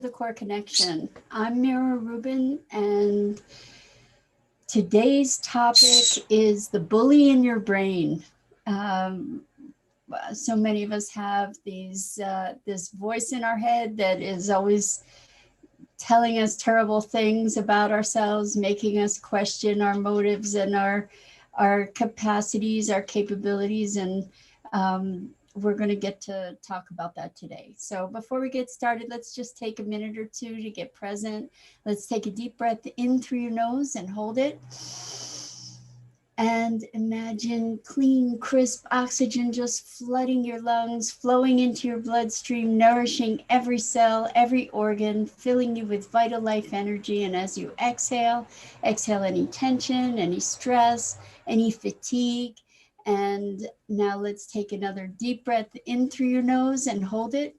The Core Connection. I'm Mira Rubin, and today's topic is the bully in your brain. Um, so many of us have this voice in our head that is always telling us terrible things about ourselves, making us question our motives and our capacities, our capabilities, and we're going to get to talk about that today. So before we get started, let's just take a minute or two to get present. Let's take a deep breath in through your nose and hold it. And imagine clean, crisp oxygen just flooding your lungs, flowing into your bloodstream, nourishing every cell, every organ, filling you with vital life energy. And as you exhale, exhale any tension, any stress, any fatigue. And now let's take another deep breath in through your nose and hold it.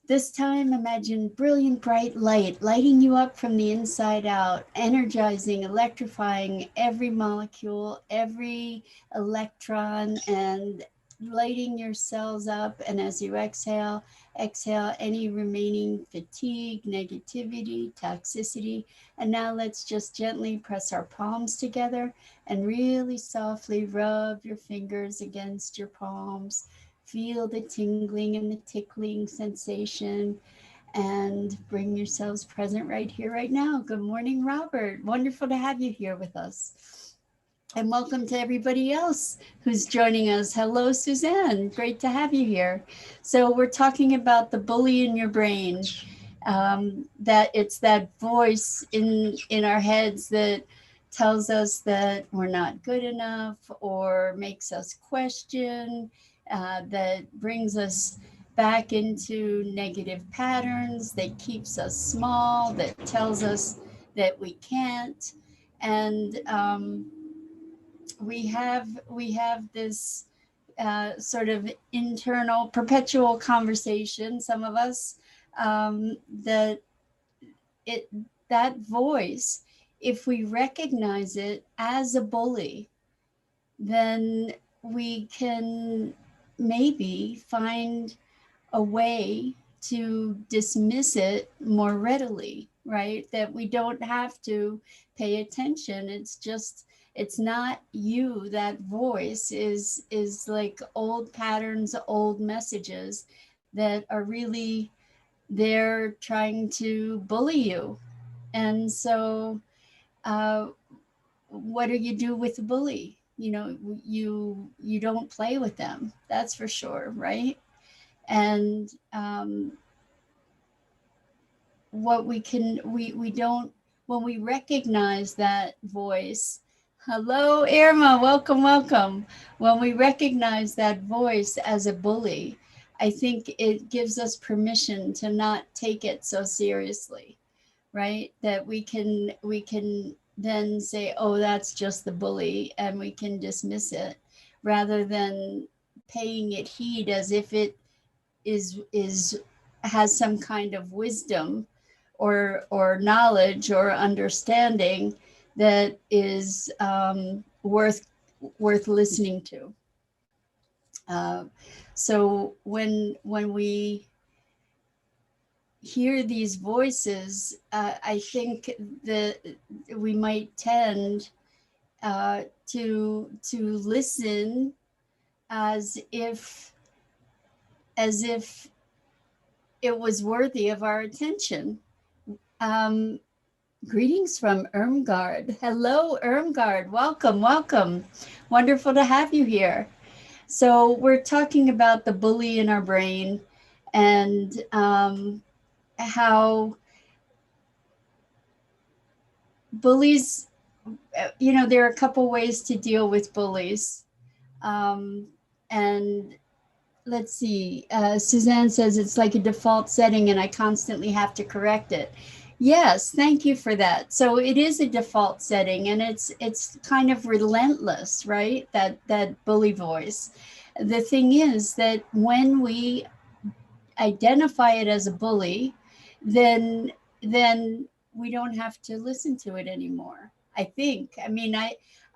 This time, imagine brilliant bright light lighting you up from the inside out, energizing, electrifying every molecule, every electron, and lighting your cells up. And as you exhale, exhale any remaining fatigue, negativity, toxicity. And now let's just gently press our palms together and really softly rub your fingers against your palms. Feel the tingling and the tickling sensation and bring yourselves present right here, right now. Good morning, Robert. Wonderful to have you here with us. And welcome to everybody else who's joining us. Hello, Suzanne. Great to have you here. So we're talking about the bully in your brain. That it's that voice in our heads that tells us that we're not good enough or makes us question, that brings us back into negative patterns, that keeps us small, that tells us that we can't. And we have this sort of internal perpetual conversation, some of us, that it that voice, if we recognize it as a bully, then we can maybe find a way to dismiss it more readily, right? That we don't have to pay attention. It's not you. That voice is like old patterns, old messages that are really there trying to bully you. And so uh, what do you do with the bully? You don't play with them, that's for sure, right? And what we don't, when we recognize that voice. Hello, Irma, welcome. When we recognize that voice as a bully, I think it gives us permission to not take it so seriously, right? That we can then say, oh, that's just the bully, and we can dismiss it rather than paying it heed as if it is has some kind of wisdom or knowledge or understanding that is worth listening to. Uh, so when we hear these voices, I think that we might tend to listen as if it was worthy of our attention. Um, Greetings from Irmgard. Hello, Irmgard. Welcome. Wonderful to have you here. So we're talking about the bully in our brain and how bullies, there are a couple ways to deal with bullies. And let's see, Suzanne says it's like a default setting and I constantly have to correct it. Yes, thank you for that. So it is a default setting, and it's kind of relentless, right? That bully voice. The thing is that when we identify it as a bully, then we don't have to listen to it anymore. I think. I mean,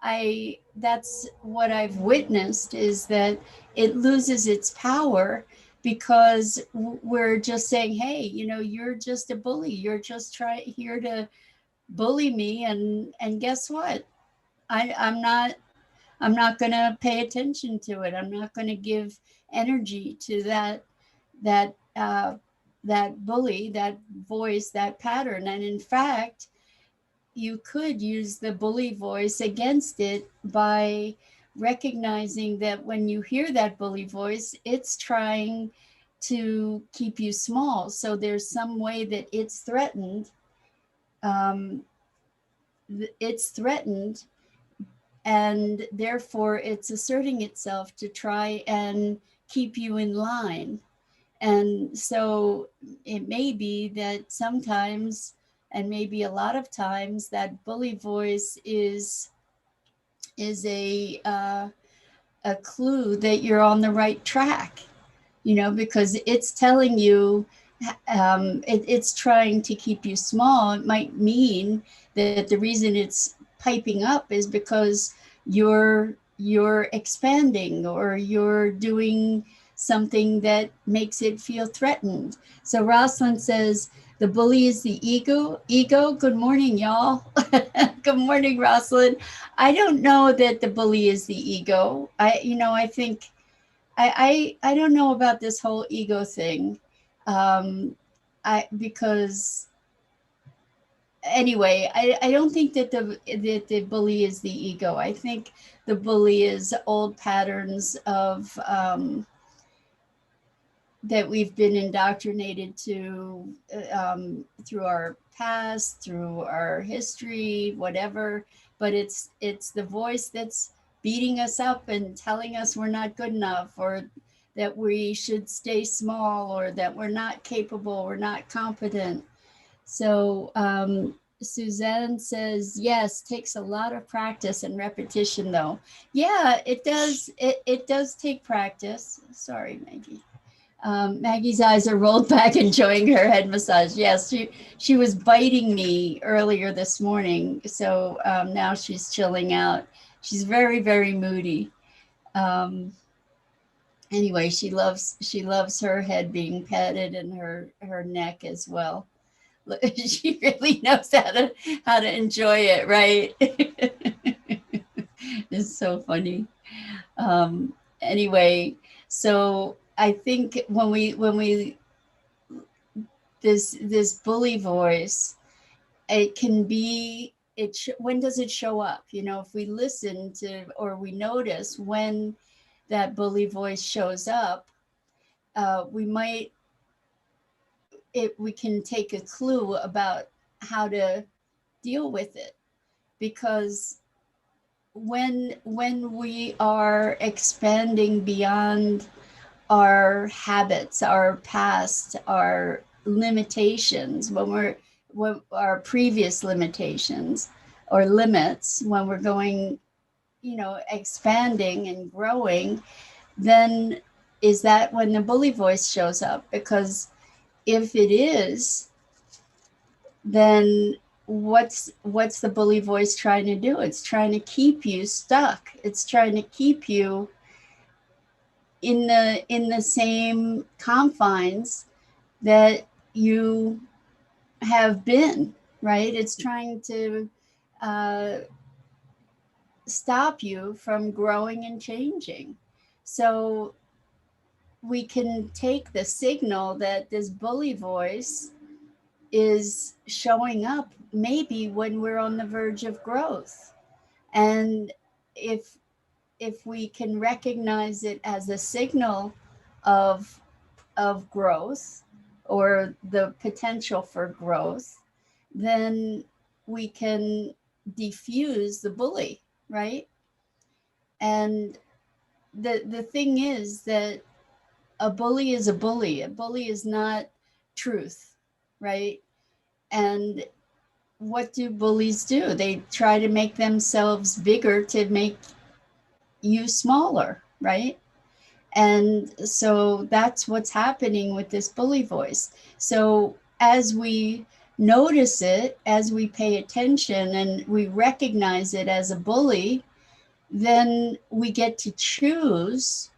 I that's what I've witnessed, is that it loses its power because we're just saying, hey, you know, you're just a bully. You're just here to bully me, and guess what? I'm not going to pay attention to it. I'm not going to give energy to that that bully, that voice, that pattern. And in fact, you could use the bully voice against it by recognizing that when you hear that bully voice, it's trying to keep you small. So there's some way that it's threatened. Um, it's threatened, and therefore it's asserting itself to try and keep you in line. And so it may be that sometimes, and maybe a lot of times, that bully voice is a clue that you're on the right track, you know, because it's telling you, it's trying to keep you small. It might mean that the reason it's piping up is because you're expanding, or you're doing something that makes it feel threatened. So Rosalind says the bully is the ego. Good morning, y'all. Good morning, Rosalind. I don't know that the bully is the ego. I think I don't know about this whole ego thing. I because anyway, I don't think that the bully is the ego. I think the bully is old patterns of that we've been indoctrinated to through our past, through our history, whatever. But it's the voice that's beating us up and telling us we're not good enough, or that we should stay small, or that we're not capable, we're not competent. So Suzanne says, yes, takes a lot of practice and repetition though. Yeah, it does. It does take practice. Sorry, Maggie. Maggie's eyes are rolled back, enjoying her head massage. Yes, she was biting me earlier this morning, so now she's chilling out. She's very, very moody. Anyway, she loves her head being petted, and her neck as well. She really knows how to enjoy it, right? It's so funny. Anyway, so I think when we this bully voice, it can be when does it show up? You know, if we listen to, or we notice when that bully voice shows up, we might we can take a clue about how to deal with it. Because when we are expanding beyond our habits, our past, our limitations, when our previous limitations or limits, when we're going, you know, expanding and growing, then is that when the bully voice shows up? Because if it is, then what's the bully voice trying to do? It's trying to keep you stuck. It's trying to keep you in the same confines that you have been, right? It's trying to uh, stop you from growing and changing. So we can take the signal that this bully voice is showing up maybe when we're on the verge of growth. And if we can recognize it as a signal of growth, or the potential for growth, then we can diffuse the bully, right? And the thing is that a bully is a bully. A bully is not truth, right? And what do bullies do? They try to make themselves bigger to make you smaller, right? And so that's what's happening with this bully voice. So as we notice it, as we pay attention and we recognize it as a bully, then we get to choose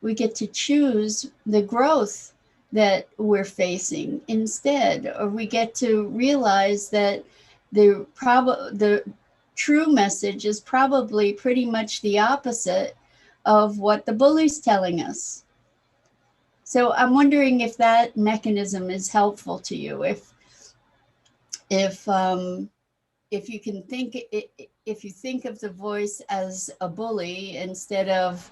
We get to choose the growth that we're facing instead, or we get to realize that the true message is probably pretty much the opposite of what the bully's telling us. So I'm wondering if that mechanism is helpful to you. If if you can think if you think of the voice as a bully instead of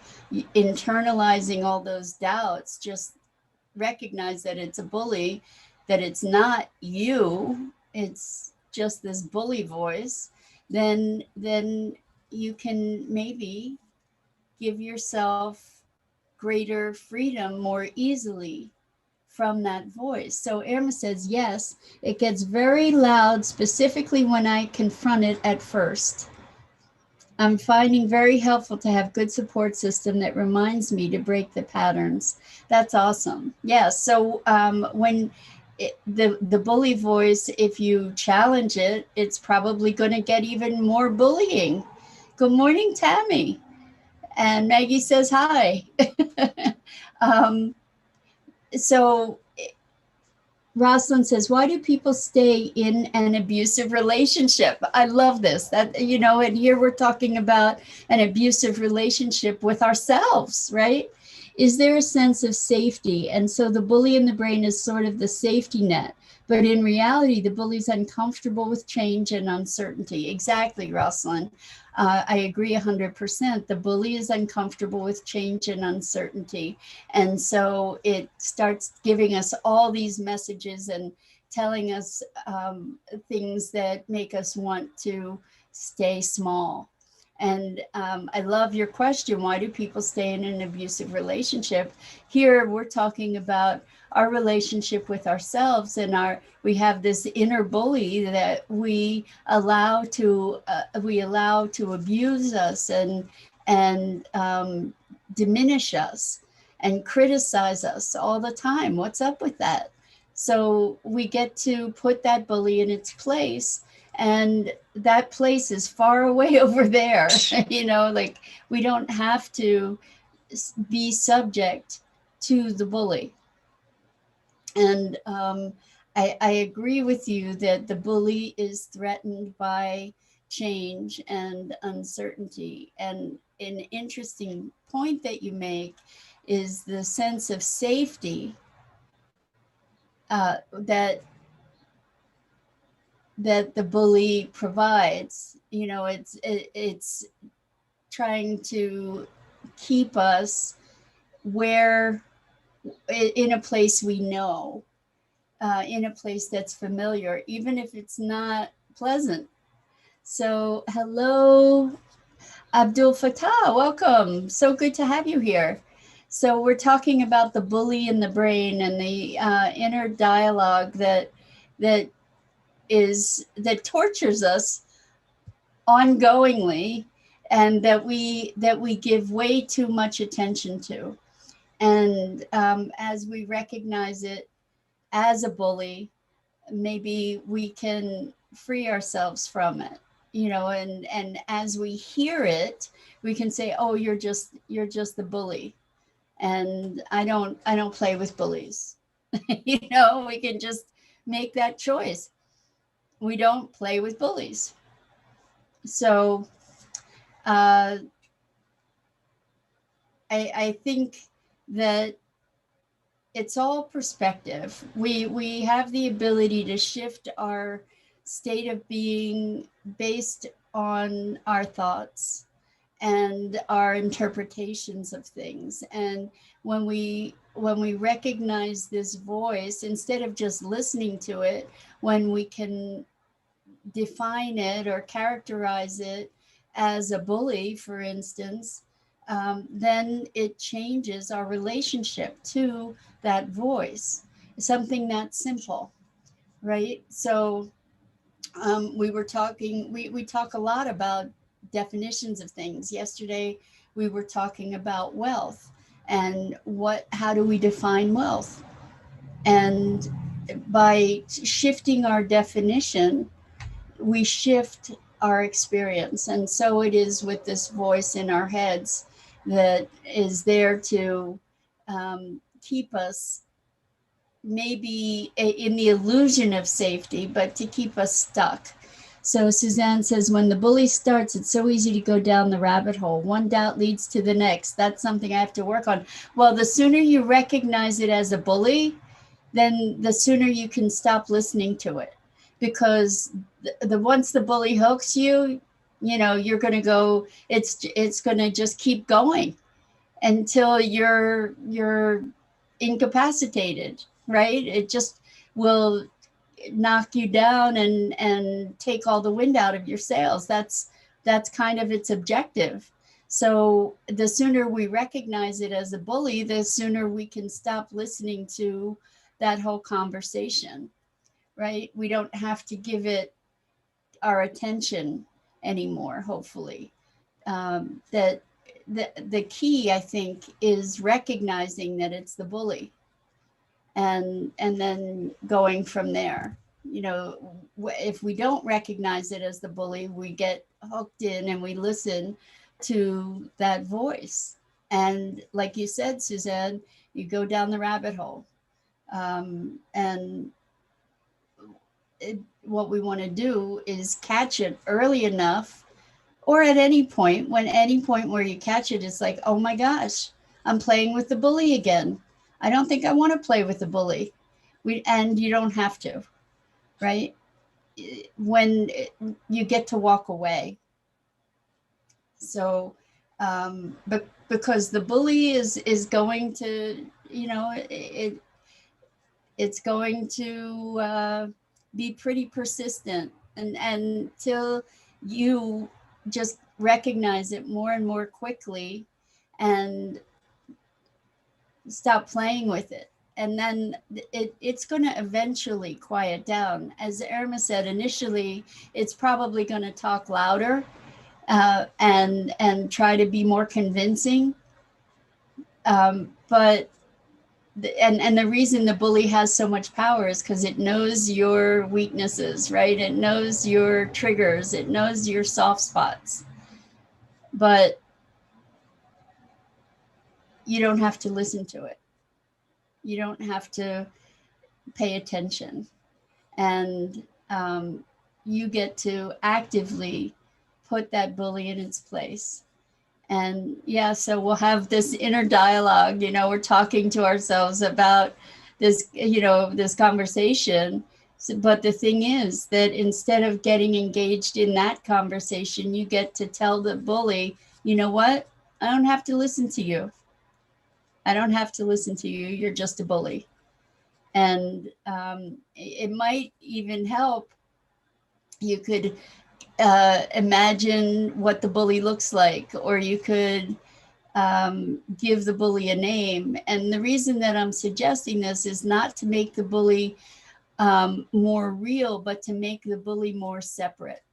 internalizing all those doubts, just recognize that it's a bully, that it's not you, it's just this bully voice, then you can maybe give yourself greater freedom more easily from that voice. So Irma says, yes, it gets very loud, specifically when I confront it at first. I'm finding very helpful to have good support system that reminds me to break the patterns. That's awesome. Yeah. So when the bully voice, if you challenge it, it's probably going to get even more bullying. Good morning, Tammy. And Maggie says hi. um, so Rosalind says, why do people stay in an abusive relationship? I love this. That, you know, and here we're talking about an abusive relationship with ourselves, right? Is there a sense of safety? And so the bully in the brain is sort of the safety net. But in reality, the bully's uncomfortable with change and uncertainty. Exactly, Rosalind. I agree 100%. The bully is uncomfortable with change and uncertainty. And so it starts giving us all these messages and telling us things that make us want to stay small. And I love your question. Why do people stay in an abusive relationship? Here we're talking about our relationship with ourselves, and we have this inner bully that we allow to abuse us and diminish us and criticize us all the time. What's up with that? So we get to put that bully in its place, and that place is far away over there. You know, like we don't have to be subject to the bully. And I agree with you that the bully is threatened by change and uncertainty. And an interesting point that you make is the sense of safety that the bully provides. You know, it's trying to keep us where in a place we know, in a place that's familiar, even if it's not pleasant. So hello, Abdul Fattah, welcome. So good to have you here. So we're talking about the bully in the brain and the inner dialogue that tortures us ongoingly, and that we give way too much attention to. And as we recognize it as a bully, maybe we can free ourselves from it, you know, and as we hear it, we can say, oh, you're just the bully, and I don't play with bullies. You know, we can just make that choice. We don't play with bullies. So I think that it's all perspective. We have the ability to shift our state of being based on our thoughts and our interpretations of things. And when we recognize this voice, instead of just listening to it, when we can define it or characterize it as a bully, for instance, then it changes our relationship to that voice. Something that simple, right? So we were talking, we talk a lot about definitions of things. Yesterday, we were talking about wealth and how do we define wealth? And by shifting our definition, we shift our experience. And so it is with this voice in our heads. that is there to keep us maybe in the illusion of safety, but to keep us stuck. So Suzanne says, when the bully starts, it's so easy to go down the rabbit hole. One doubt leads to the next. That's something I have to work on. Well, the sooner you recognize it as a bully, then the sooner you can stop listening to it. Because the once the bully hooks you, you know, you're going to go, it's going to just keep going until you're incapacitated, right? It just will knock you down and take all the wind out of your sails. That's kind of its objective. So the sooner we recognize it as a bully, the sooner we can stop listening to that whole conversation, right? We don't have to give it our attention anymore, hopefully. That the key, I think, is recognizing that it's the bully, and then going from there. You know, if we don't recognize it as the bully, we get hooked in and we listen to that voice. And like you said, Suzanne, you go down the rabbit hole. And what we want to do is catch it early enough, or at any point, when any point where you catch it, it's like, oh my gosh, I'm playing with the bully again. I don't think I want to play with the bully. And you don't have to, right? When you get to walk away. So, but because the bully is going to, you know, it's going to be pretty persistent, and until you just recognize it more and more quickly and stop playing with it. And then it's going to eventually quiet down. As Irma said, initially, it's probably going to talk louder and try to be more convincing. But and the reason the bully has so much power is because it knows your weaknesses, right? It knows your triggers, it knows your soft spots. But you don't have to listen to it. You don't have to pay attention. And you get to actively put that bully in its place. And yeah, so we'll have this inner dialogue, you know, we're talking to ourselves about this, you know, this conversation. So, but the thing is that instead of getting engaged in that conversation, you get to tell the bully, you know what? I don't have to listen to you. I don't have to listen to you. You're just a bully. And it might even help. You could imagine what the bully looks like, or you could give the bully a name. And the reason that I'm suggesting this is not to make the bully more real, but to make the bully more separate.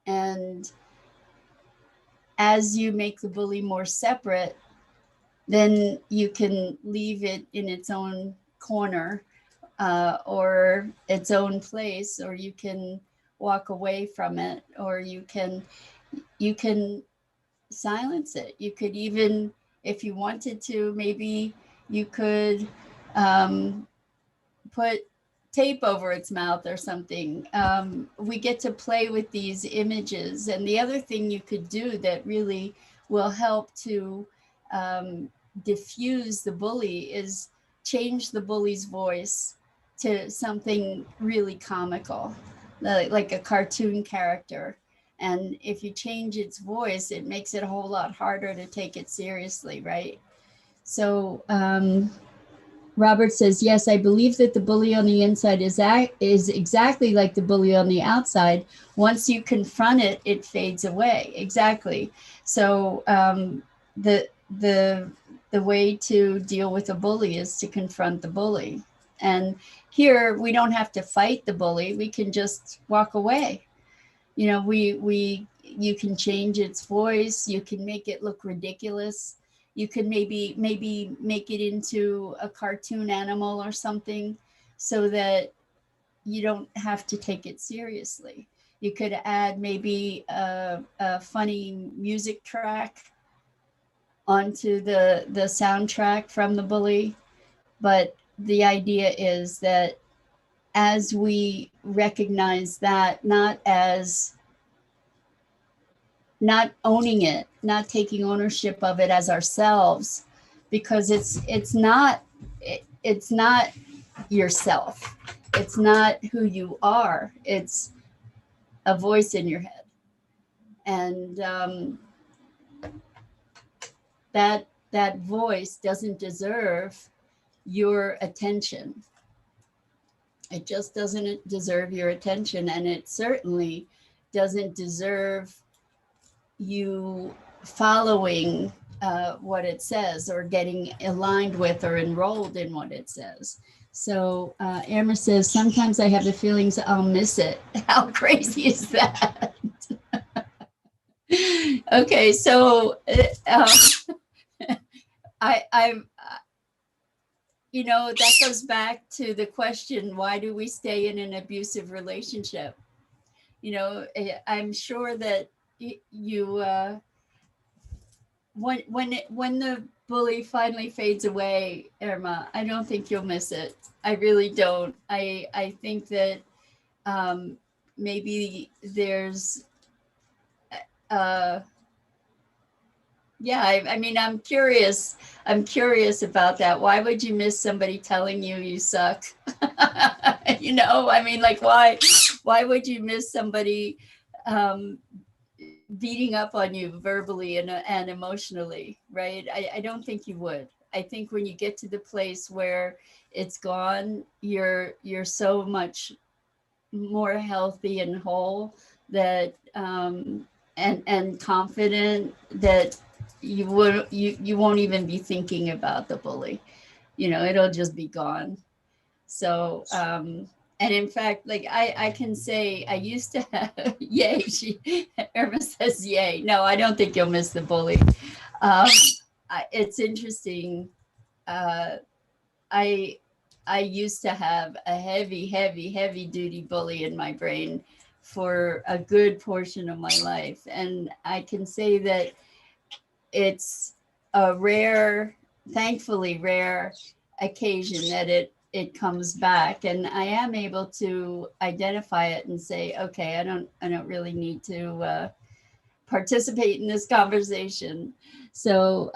And as you make the bully more separate, then you can leave it in its own corner or its own place, or you can walk away from it, or you can silence it. You could even, if you wanted to, maybe you could put tape over its mouth or something. We get to play with these images. And the other thing you could do that really will help to diffuse the bully is change the bully's voice to something really comical, like a cartoon character. And if you change its voice, it makes it a whole lot harder to take it seriously, right? So Robert says, yes, I believe that the bully on the inside is exactly like the bully on the outside. Once you confront it, it fades away. Exactly. So the the the way to deal with a bully is to confront the bully. And here we don't have to fight the bully. We can just walk away. You know, you can change its voice. You can make it look ridiculous. You could maybe make it into a cartoon animal or something, so that you don't have to take it seriously. You could add maybe a funny music track onto the soundtrack from the bully. But the idea is that as we recognize that, not owning it, not taking ownership of it as ourselves, because it's not yourself. It's not who you are. It's a voice in your head, and that voice doesn't deserve your attention. It just doesn't deserve your attention, and it certainly doesn't deserve you following what it says or getting aligned with or enrolled in what it says. So Amber says, sometimes I have the feelings I'll miss it. How crazy is that? Okay, so I'm that goes back to the question, why do we stay in an abusive relationship? I'm sure that you when the bully finally fades away, Irma, I don't think you'll miss it. I really don't. I think that maybe there's uh yeah, I mean, I'm curious. I'm curious about that. Why would you miss somebody telling you you suck? I mean, like, why would you miss somebody um, beating up on you verbally and emotionally, right? I don't think you would. I think when you get to the place where it's gone, you're so much more healthy and whole that and confident that you won't even be thinking about the bully. It'll just be gone. So and in fact, like I can say I used to have yay, Irma says yay. No, I don't think you'll miss the bully. um it's interesting. uh I I used to have a heavy duty bully in my brain for a good portion of my life. And I can say that it's a rare, thankfully rare occasion that it comes back, and I am able to identify it and say, okay, I don't really need to participate in this conversation. So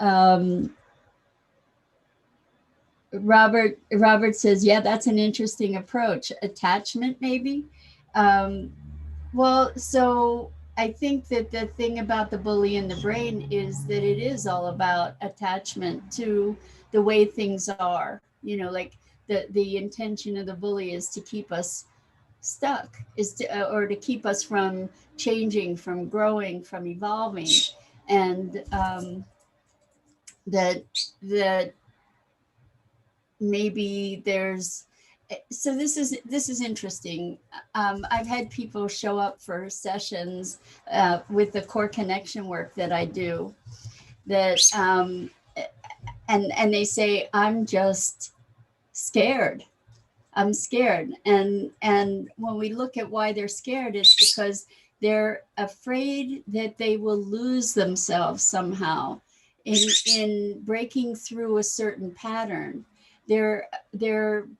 Robert says, yeah, that's an interesting approach. Attachment, maybe. Um, well, so I think that the thing about the bully in the brain is that it is all about attachment to the way things are. Like the intention of the bully is to keep us stuck, or to keep us from changing, from growing, from evolving, and that that maybe there's so this is interesting. I've had people show up for sessions with the core connection work that I do, that and they say, I'm just scared. I'm scared. And when we look at why they're scared, it's because they're afraid that they will lose themselves somehow in breaking through a certain pattern. They're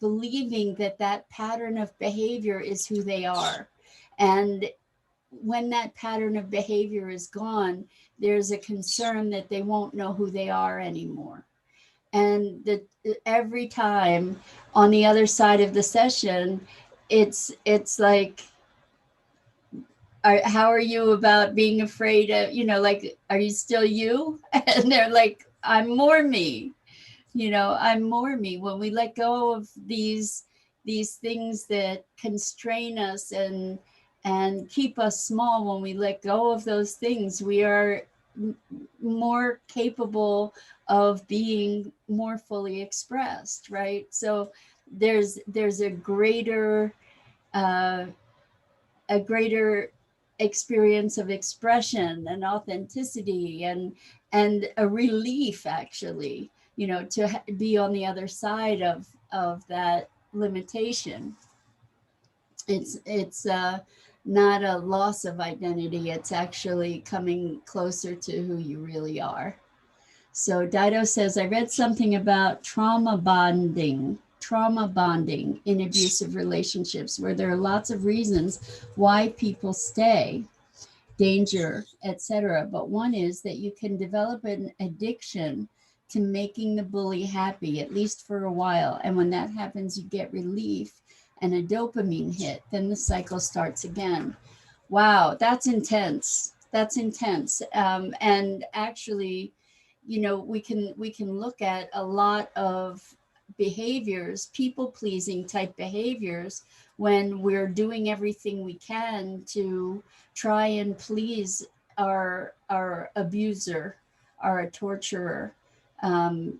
believing that pattern of behavior is who they are. And when that pattern of behavior is gone, there's a concern that they won't know who they are anymore. And that every time on the other side of the session, it's like, how are you about being afraid of, like, are you still you? And they're like, I'm more me. I'm more me. When we let go of these things that constrain us and keep us small, when we let go of those things, we are more capable of being more fully expressed, right? So there's uh, a greater experience of expression and authenticity and a relief, actually, to be on the other side of that limitation. It's not a loss of identity. It's actually coming closer to who you really are. So Dido says, I read something about trauma bonding in abusive relationships, where there are lots of reasons why people stay, danger, etc. But one is that you can develop an addiction to making the bully happy, at least for a while. And when that happens, you get relief and a dopamine hit. Then the cycle starts again. Wow, that's intense. That's intense. And actually, we can look at a lot of behaviors, people pleasing type behaviors, when we're doing everything we can to try and please our abuser, our torturer. In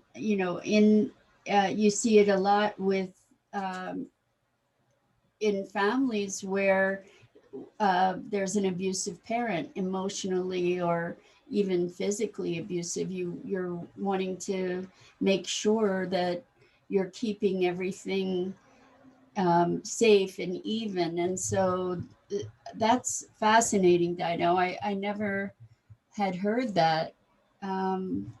You see it a lot with um, in families where there's an abusive parent, emotionally or even physically abusive. You're wanting to make sure that you're keeping everything safe and even. And so that's fascinating, Dido. I never had heard that. Um,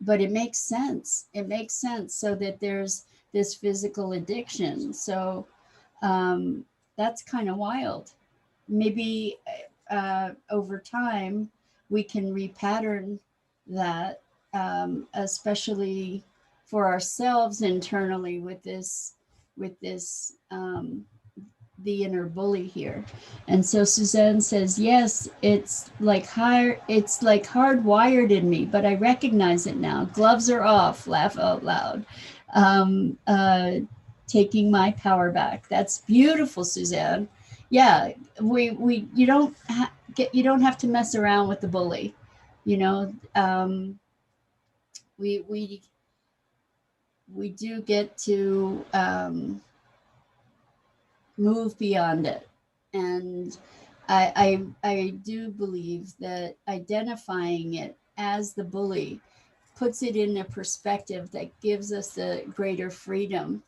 but it makes sense. It makes sense, so that there's this physical addiction. So um, that's kind of wild. Maybe over time we can repattern that, especially for ourselves internally with this the inner bully here. And so Suzanne says, yes, it's like hardwired in me, but I recognize it now. Gloves are off, laugh out loud. Um, uh, Taking my power back. That's beautiful, Suzanne. Yeah, we you don't have to mess around with the bully. You know, we we we do get to move beyond it. And I do believe that identifying it as the bully puts it in a perspective that gives us the greater freedom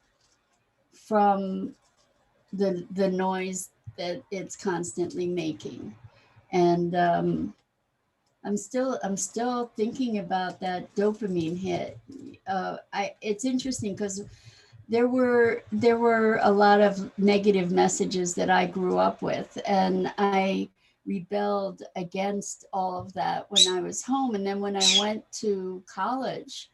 from the noise that it's constantly making. And I'm still thinking about that dopamine hit. It's interesting because there were a lot of negative messages that I grew up with, and I rebelled against all of that when I was home. And then when I went to college,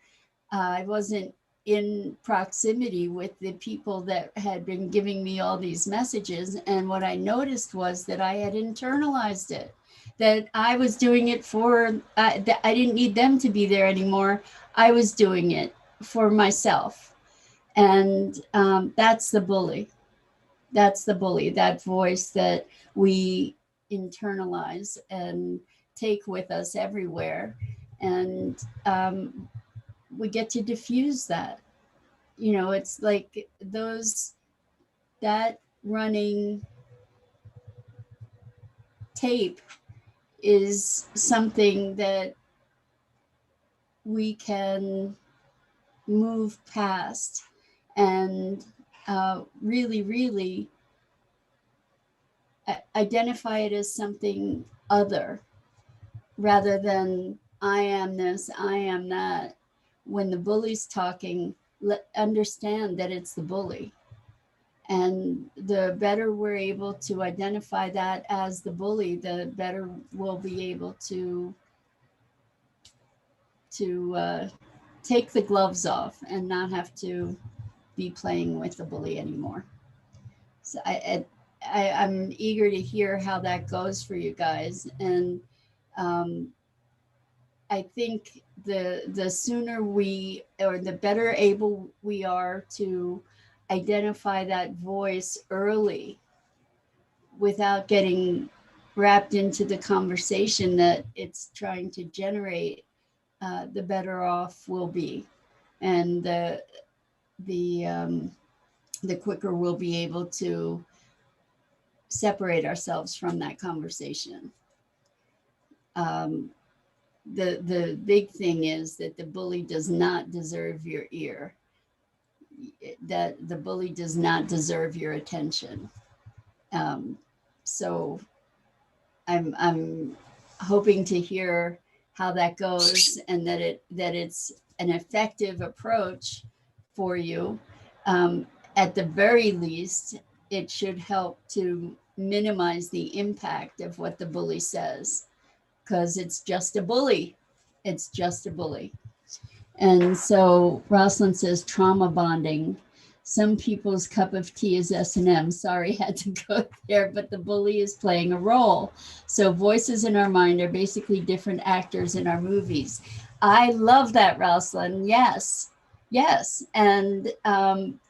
I wasn't in proximity with the people that had been giving me all these messages. And what I noticed was that I had internalized it, that I was doing it that I didn't need them to be there anymore. I was doing it for myself. And that's the bully. That's the bully, that voice that we internalize and take with us everywhere. And we get to diffuse that. It's like that running tape is something that we can move past and really, really identify it as something other, rather than I am this, I am that. When the bully's talking, understand that it's the bully. And the better we're able to identify that as the bully, the better we'll be able to take the gloves off and not have to be playing with the bully anymore. So I'm eager to hear how that goes for you guys. And um, I think the sooner or the better able we are to identify that voice early without getting wrapped into the conversation that it's trying to generate, the better off we'll be. And the the quicker we'll be able to separate ourselves from that conversation. Um, the big thing is that the bully does not deserve your ear. That the bully does not deserve your attention. So I'm hoping to hear how that goes, and that it's an effective approach for you. At the very least, it should help to minimize the impact of what the bully says, because it's just a bully. It's just a bully. And so Rosalind says trauma bonding. Some people's cup of tea is S&M. Sorry, had to go there, but the bully is playing a role. So voices in our mind are basically different actors in our movies. I love that, Rosalind. Yes, yes. And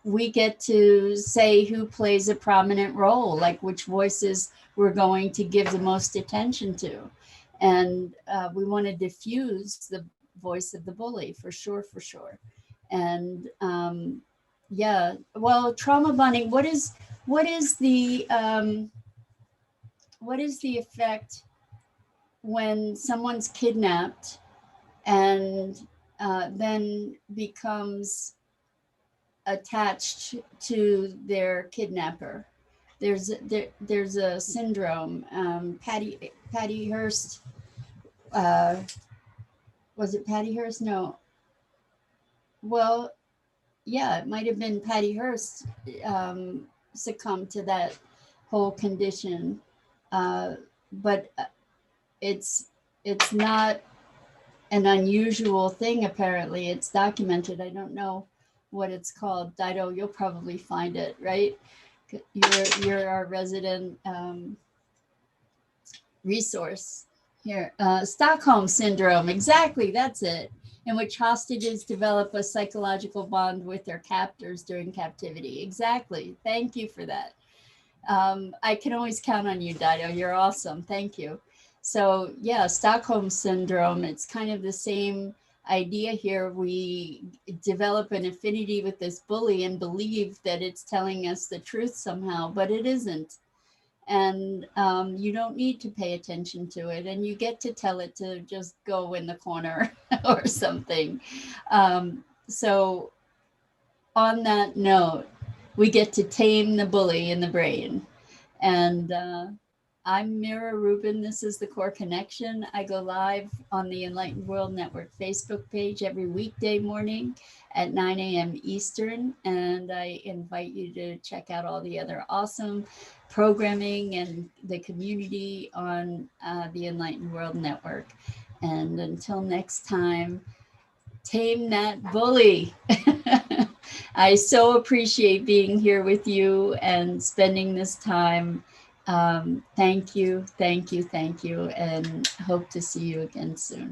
we get to say who plays a prominent role, like which voices we're going to give the most attention to. And we want to diffuse the voice of the bully, for sure, for sure. And yeah, well, trauma bonding, what is the effect when someone's kidnapped and then becomes attached to their kidnapper? There's a syndrome. Patty Hearst, was it Patty Hearst? No. Well, yeah, it might have been Patty Hearst succumbed to that whole condition, but it's not an unusual thing. Apparently, it's documented. I don't know what it's called. Dido, you'll probably find it, right? You're our resident resource here. Stockholm Syndrome, exactly, that's it, in which hostages develop a psychological bond with their captors during captivity. Exactly, thank you for that. I can always count on you, Dido, you're awesome, thank you. So yeah, Stockholm Syndrome, it's kind of the same idea here. We develop an affinity with this bully and believe that it's telling us the truth somehow, but it isn't. And you don't need to pay attention to it, and you get to tell it to just go in the corner or something. So on that note, we get to tame the bully in the brain. And I'm Mira Rubin. This is the Core Connection. I go live on the Enlightened World Network Facebook page every weekday morning at 9 a.m. Eastern. And I invite you to check out all the other awesome programming and the community on the Enlightened World Network. And until next time, tame that bully. I so appreciate being here with you and spending this time. Thank you, thank you, thank you, and hope to see you again soon.